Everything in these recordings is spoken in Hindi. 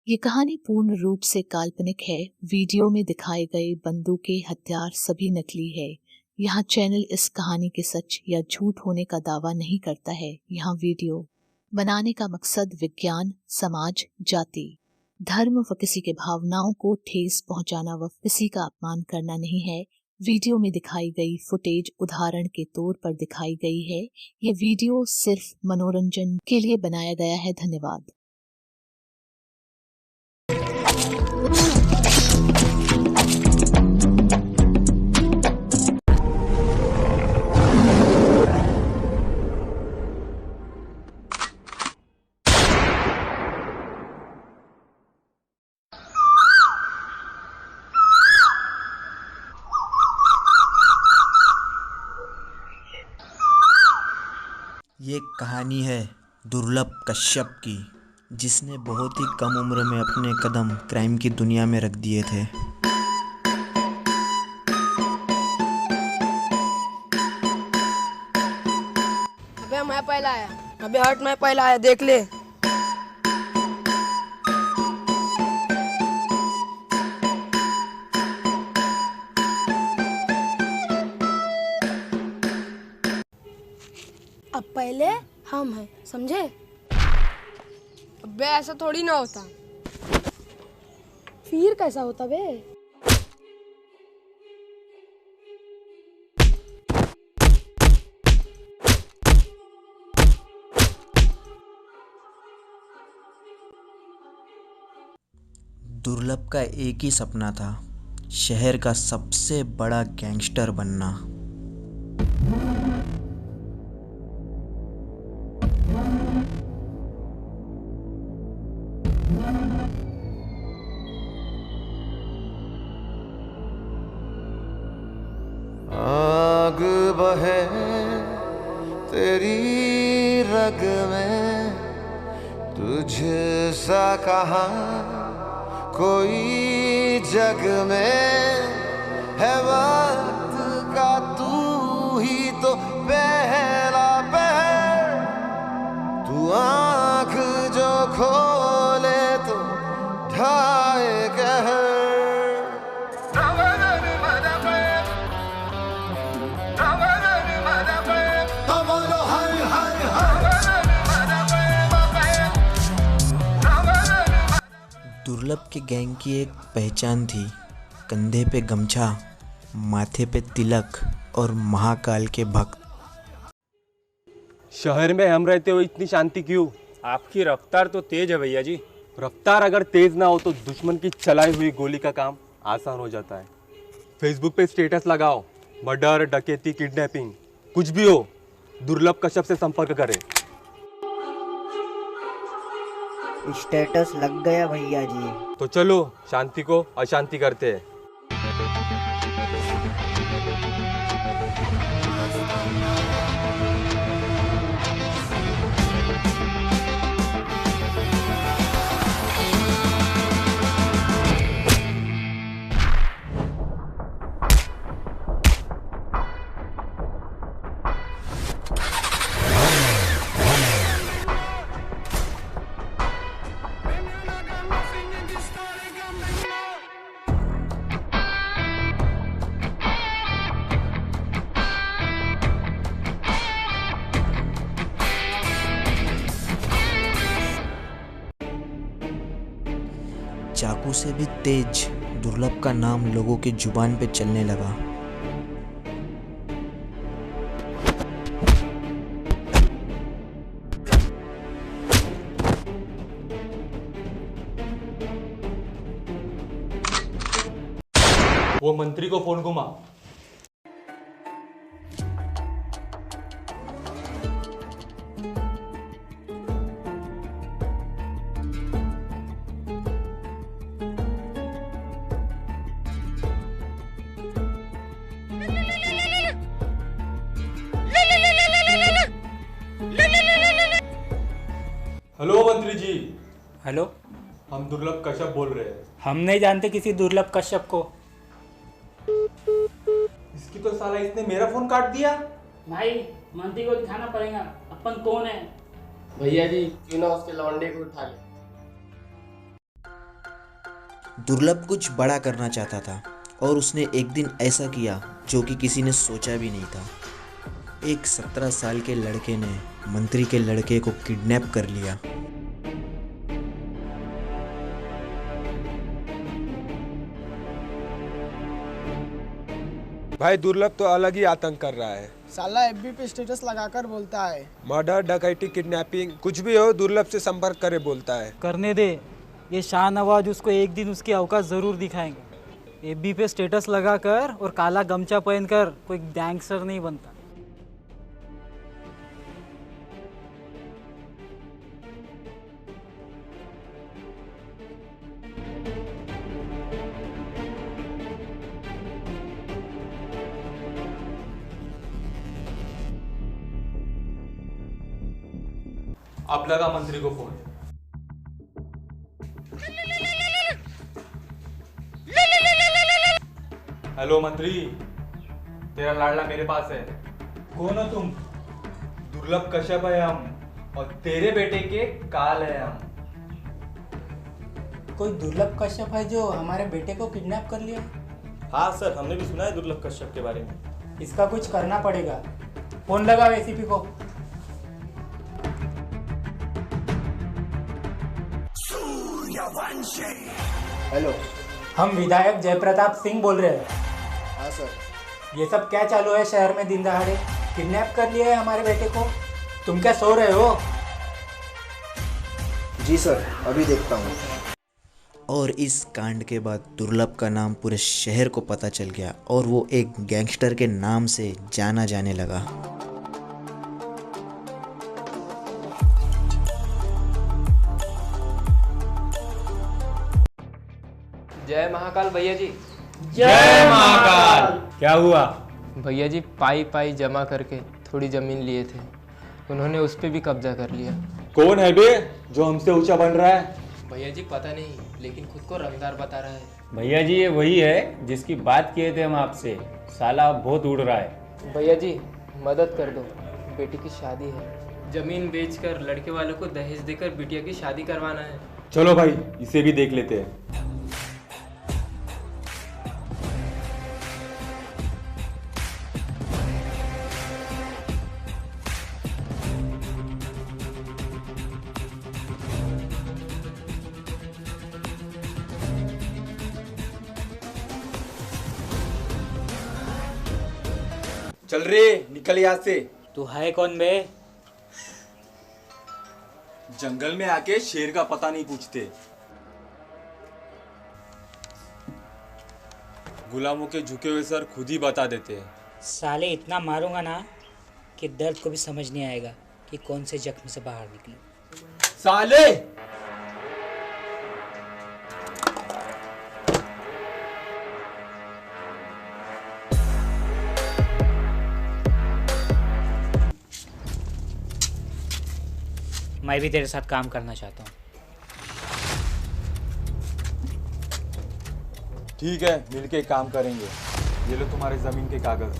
ये कहानी पूर्ण रूप से काल्पनिक है। वीडियो में दिखाए गए बंदूकें, हथियार सभी नकली है। यहाँ चैनल इस कहानी के सच या झूठ होने का दावा नहीं करता है। यहाँ वीडियो बनाने का मकसद विज्ञान, समाज, जाति, धर्म व किसी के भावनाओं को ठेस पहुंचाना व किसी का अपमान करना नहीं है। वीडियो में दिखाई गई फुटेज उदाहरण के तौर पर दिखाई गई है। ये वीडियो सिर्फ मनोरंजन के लिए बनाया गया है। धन्यवाद। ये कहानी है दुर्लभ कश्यप की, जिसने बहुत ही कम उम्र में अपने कदम क्राइम की दुनिया में रख दिए थे। अबे मैं पहला आया। अबे हट, मैं पहला आया, देख ले। अब पहले हम हैं, समझे? अबे ऐसा थोड़ी ना होता। फिर कैसा होता बे? दुर्लभ का एक ही सपना था, शहर का सबसे बड़ा गैंगस्टर बनना। आग बहे तेरी रग में, तुझसा कहाँ कोई जग में है। वक्त का तू ही तो पहला पहर, तू आँख जो खोले तो ढाए कहर। दुर्लभ के गैंग की एक पहचान थी, कंधे पे गमछा, माथे पे तिलक और महाकाल के भक्त। शहर में हम रहते हुए इतनी शांति क्यों? आपकी रफ्तार तो तेज है भैया जी। रफ्तार अगर तेज ना हो तो दुश्मन की चलाई हुई गोली का काम आसान हो जाता है। फेसबुक पे स्टेटस लगाओ, मर्डर, डकैती, किडनैपिंग, कुछ भी हो, दुर्लभ कश्यप से संपर्क करें। स्टेटस लग गया भैया जी। तो चलो शांति को अशांति करते हैं। चाकू से भी तेज दुर्लभ का नाम लोगों की जुबान पे चलने लगा। वो मंत्री को फोन घुमा। हेलो मंत्री जी। हेलो, हम दुर्लभ कश्यप बोल रहे हैं। हम नहीं जानते किसी दुर्लभ कश्यप को। इसकी तो साला इसने मेरा फोन काट दिया। भाई मंत्री को दिखाना पड़ेगा अपन कौन है। भैया जी क्यों ना उसके लौंडे को उठा ले। दुर्लभ कुछ बड़ा करना चाहता था और उसने एक दिन ऐसा किया जो कि किसी ने सोचा भी नहीं था। एक 17 साल के लड़के ने मंत्री के लड़के को किडनैप कर लिया। भाई दुर्लभ तो अलग ही आतंक कर रहा है। साला एफबी पे स्टेटस लगाकर बोलता है मर्डर, डकैती, किडनैपिंग कुछ भी हो दुर्लभ से संपर्क करे बोलता है। करने दे, ये शाहनवाज उसको एक दिन उसकी औकात ज़रूर दिखाएंगे। एफबी पे स्टेटस लगाकर और काला गमछा पहनकर कोई गैंगस्टर नहीं बनता। अब लगा मंत्री को फोन। हेलो मंत्री, तेरा लाडला मेरे पास है। कौन हो तुम? दुर्लभ कश्यप है हम, और तेरे बेटे के काल है हम। कोई दुर्लभ कश्यप है जो हमारे बेटे को किडनैप कर लिया? हाँ सर, हमने भी सुना है दुर्लभ कश्यप के बारे में। इसका कुछ करना पड़ेगा। फोन लगाओ एसीपी को। हेलो, हम विधायक जयप्रताप सिंह बोल रहे हैं। हाँ सर। ये सब क्या चालू है शहर में दिन दहाड़े? किडनैप कर लिया है हमारे बेटे को। तुम क्या सो रहे हो? जी सर, अभी देखता हूँ। और इस कांड के बाद दुर्लभ का नाम पूरे शहर को पता चल गया और वो एक गैंगस्टर के नाम से जाना जाने लगा। जय महाकाल भैया जी। जय महाकाल। क्या हुआ? भैया जी पाई पाई जमा करके थोड़ी जमीन लिए थे, उन्होंने उस पर भी कब्जा कर लिया। कौन है बे जो हमसे ऊंचा बन रहा है? भैया जी पता नहीं, लेकिन खुद को रंगदार बता रहा है। भैया जी ये वही है जिसकी बात किए थे हम आपसे। साला बहुत उड़ रहा है। भैया जी मदद कर दो, बेटी की शादी है। जमीन बेचकर लड़के वालों को दहेज देकर बिटिया की शादी करवाना है। चलो भाई, इसे भी देख लेते हैं। चल रे, निकल यहाँ से। तू है कौन बे? जंगल में आके शेर का पता नहीं पूछते। गुलामों के झुके हुए सर खुद ही बता देते हैं। साले इतना मारूंगा ना कि दर्द को भी समझ नहीं आएगा कि कौन से जख्म से बाहर निकले। साले मैं भी तेरे साथ काम करना चाहता हूँ। ठीक है, मिलके काम करेंगे। ये लो तुम्हारे जमीन के कागज।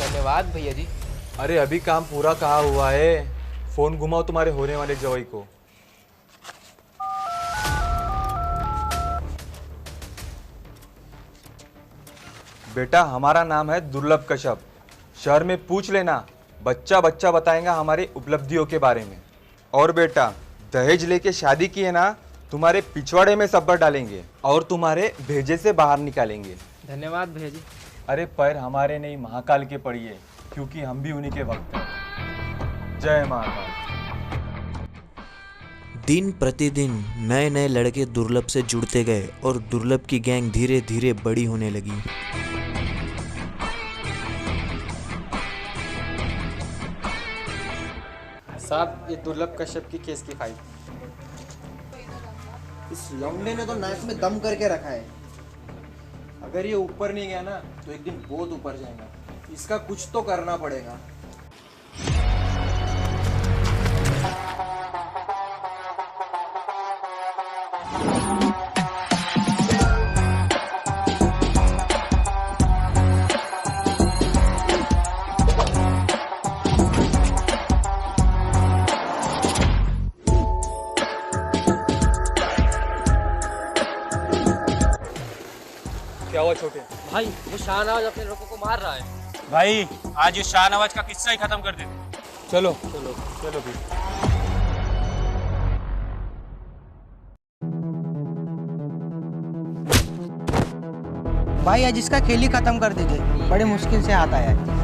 धन्यवाद भैया जी। अरे अभी काम पूरा कहा हुआ है। फोन घुमाओ तुम्हारे होने वाले जवाई को। बेटा हमारा नाम है दुर्लभ कश्यप। शहर में पूछ लेना, बच्चा बच्चा बताएगा हमारी उपलब्धियों के बारे में। और बेटा दहेज लेके शादी की है ना, तुम्हारे पिछवाड़े में सब्बर डालेंगे और तुम्हारे भेजे से बाहर निकालेंगे। धन्यवाद भैया जी। अरे पैर हमारे नहीं महाकाल के पड़िए, क्योंकि हम भी उन्हीं के वक्त हैं। जय महाकाल। दिन प्रतिदिन नए नए लड़के दुर्लभ से जुड़ते गए और दुर्लभ की गैंग धीरे धीरे बड़ी होने लगी। साहब, ये दुर्लभ कश्यप की केस की फाइल। इस लौंडे ने तो नाक में दम करके रखा है। अगर ये ऊपर नहीं गया ना तो एक दिन बहुत ऊपर जाएगा। इसका कुछ तो करना पड़ेगा। क्या हुआ छोटे? भाई वो शाहनवाज अपने लोगों को मार रहा है। भाई आज ये शाहनवाज का किस्सा ही खत्म कर देते। चलो चलो चलो भी। भाई आज इसका खेल ही खत्म कर देते, बड़े मुश्किल से हाथ आया है।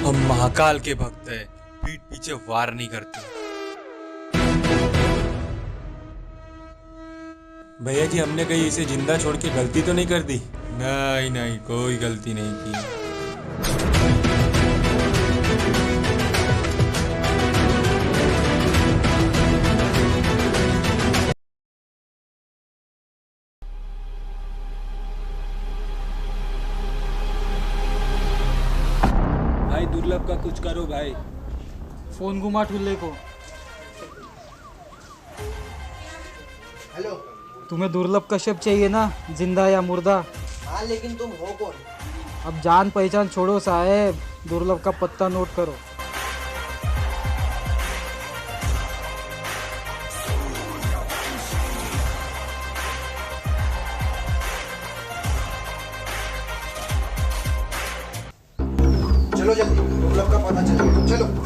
हम महाकाल के भक्त हैं, पीठ पीछे वार नहीं करते। भैया जी हमने कहीं इसे जिंदा छोड़ के गलती तो नहीं कर दी? नहीं नहीं, कोई गलती नहीं की। भाई दुर्लभ का कुछ करो भाई। फोन घुमा ठुल्ले को। हेलो। तुम्हें दुर्लभ कश्यप चाहिए ना, जिंदा या मुर्दा? हाँ, लेकिन तुम हो कौन? अब जान पहचान छोड़ो साहेब, दुर्लभ का पत्ता नोट करो। चलो जल्दी, दुर्लभ का पता चल गया, चलो।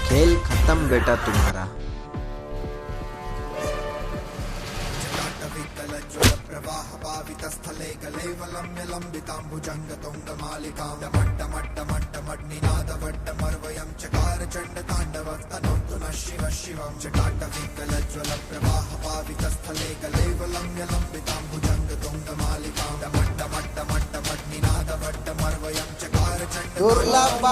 खेल खत्म बेटा तुम्हारा। दुर्लभ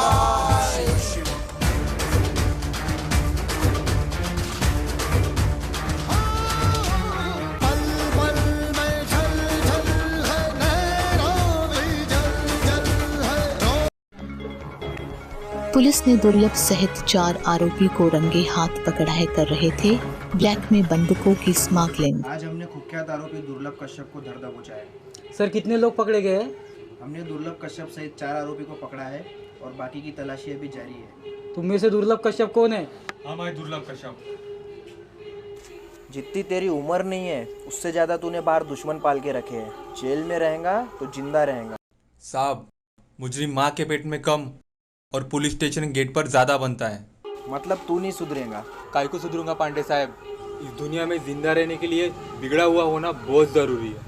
पुलिस ने दुर्लभ सहित 4 आरोपी को रंगे हाथ पकड़ाई कर रहे थे ब्लैक में बंदूकों की स्मगलिंग। आज हमने कुख्यात आरोपी दुर्लभ कश्यप को धर दबोचा। सर कितने लोग पकड़े गए? हमने दुर्लभ कश्यप सहित 4 आरोपी को पकड़ा है और बाकी की तलाशी अभी जारी है। तुम में से दुर्लभ कश्यप कौन है? हाँ भाई, दुर्लभ कश्यप। जितनी तेरी उम्र नहीं है उससे ज्यादा तूने बाहर दुश्मन पाल के रखे हैं। जेल में रहेगा तो जिंदा रहेगा। साहब, मुजरिम माँ के पेट में कम और पुलिस स्टेशन गेट पर ज्यादा बनता है। मतलब तू नहीं सुधरेगा? काय को सुधरूंगा पांडे साहब? इस दुनिया में जिंदा रहने के लिए बिगड़ा हुआ होना बहुत जरूरी है।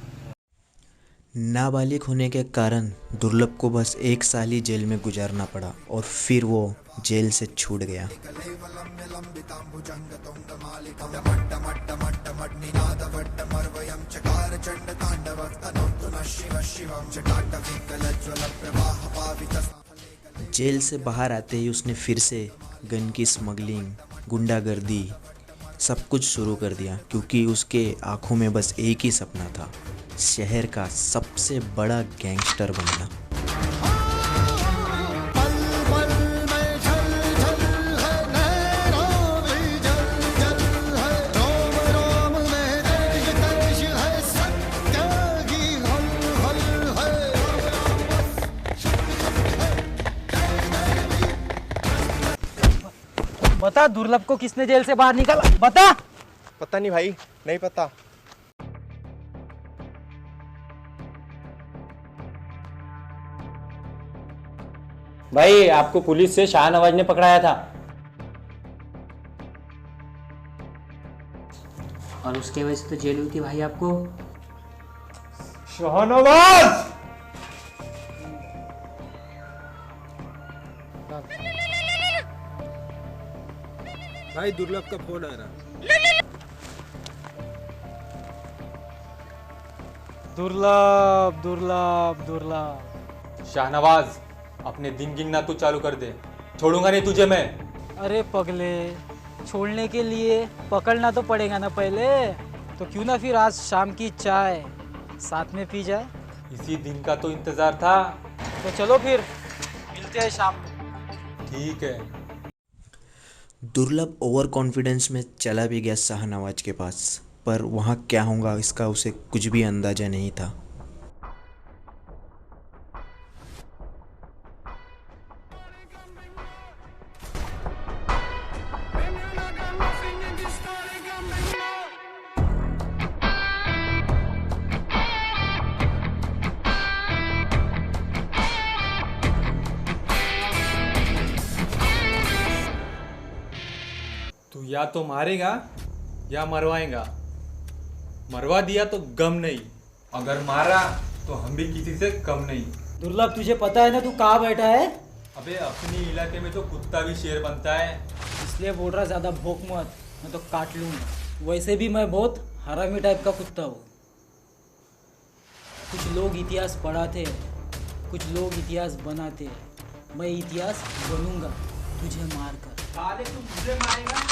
नाबालिग होने के कारण दुर्लभ को बस 1 साल ही जेल में गुजारना पड़ा और फिर वो जेल से छूट गया। जेल से बाहर आते ही उसने फिर से गन की स्मगलिंग, गुंडागर्दी सब कुछ शुरू कर दिया, क्योंकि उसके आंखों में बस एक ही सपना था, शहर का सबसे बड़ा गैंगस्टर बनना। बता, दुर्लभ को किसने जेल से बाहर निकाला? बता। पता नहीं भाई, नहीं पता। भाई आपको पुलिस से शाहनवाज ने पकड़ाया था और उसके वजह से तो जेल हुई थी भाई आपको। शाहनवाज! भाई दुर्लभ का फोन आ रहा। दुर्लभ दुर्लभ दुर्लभ। शाहनवाज, अपने दिन गिनना तू चालू कर दे, छोड़ूंगा नहीं तुझे मैं। अरे पगले, छोड़ने के लिए पकड़ना तो पड़ेगा ना पहले। तो क्यों ना फिर आज शाम की चाय साथ में पी जाए। इसी दिन का तो इंतजार था। तो चलो फिर मिलते हैं शाम में। ठीक है। दुर्लभ ओवर कॉन्फिडेंस में चला भी गया शाहनवाज के पास पर वहाँ क्या होगा इसका उसे कुछ भी अंदाज़ा नहीं था। तू या तो मारेगा या मरवाएगा। मरवा दिया तो गम नहीं, अगर मारा तो हम भी किसी से कम नहीं। दुर्लभ, तुझे पता है ना तू कहाँ बैठा है? अबे अपनी इलाके में तो कुत्ता भी शेर बनता है। इसलिए बोल रहा ज़्यादा भौंक मत, मैं तो काट लूँगा। वैसे भी मैं बहुत हरामी टाइप का कुत्ता हूँ। कुछ लोग इतिहास पढ़ाते हैं, कुछ लोग इतिहास बनाते हैं। मैं इतिहास बनूंगा तुझे मारकर। साले तू मुझे मारेगा?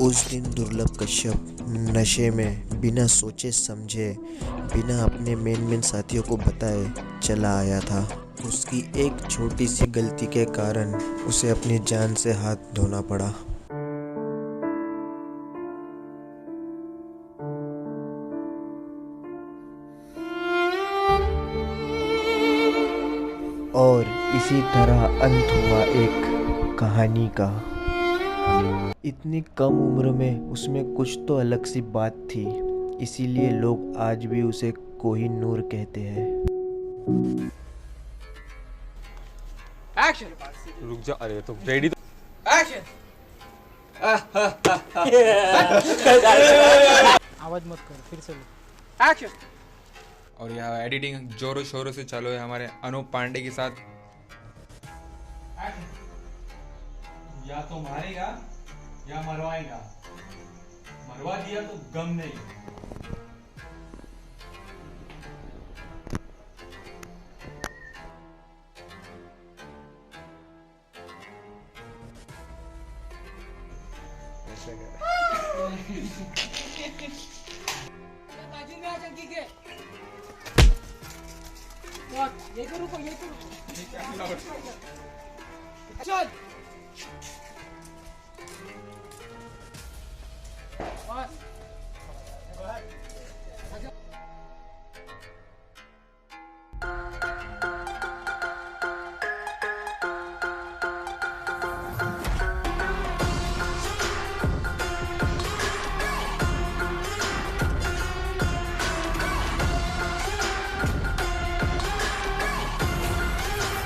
उस दिन दुर्लभ कश्यप नशे में बिना सोचे समझे, बिना अपने मेन साथियों को बताए चला आया था। उसकी एक छोटी सी गलती के कारण उसे अपनी जान से हाथ धोना पड़ा। और इसी तरह अंत हुआ एक कहानी का। इतनी कम उम्र में उसमें कुछ तो अलग सी बात थी, इसीलिए लोग आज भी उसे कोहिनूर कहते हैं। एक्शन! रुक जा, अरे तो रेडी तो एक्शन! आवाज मत कर, फिर से लो। एक्शन! और यह एडिटिंग जोरों शोरों से चालू है हमारे अनूप पांडे के साथ। या तो मारेगा या मरवाएगा। मरवा दिया तो गम नहीं। ये करो, ये करो। चल।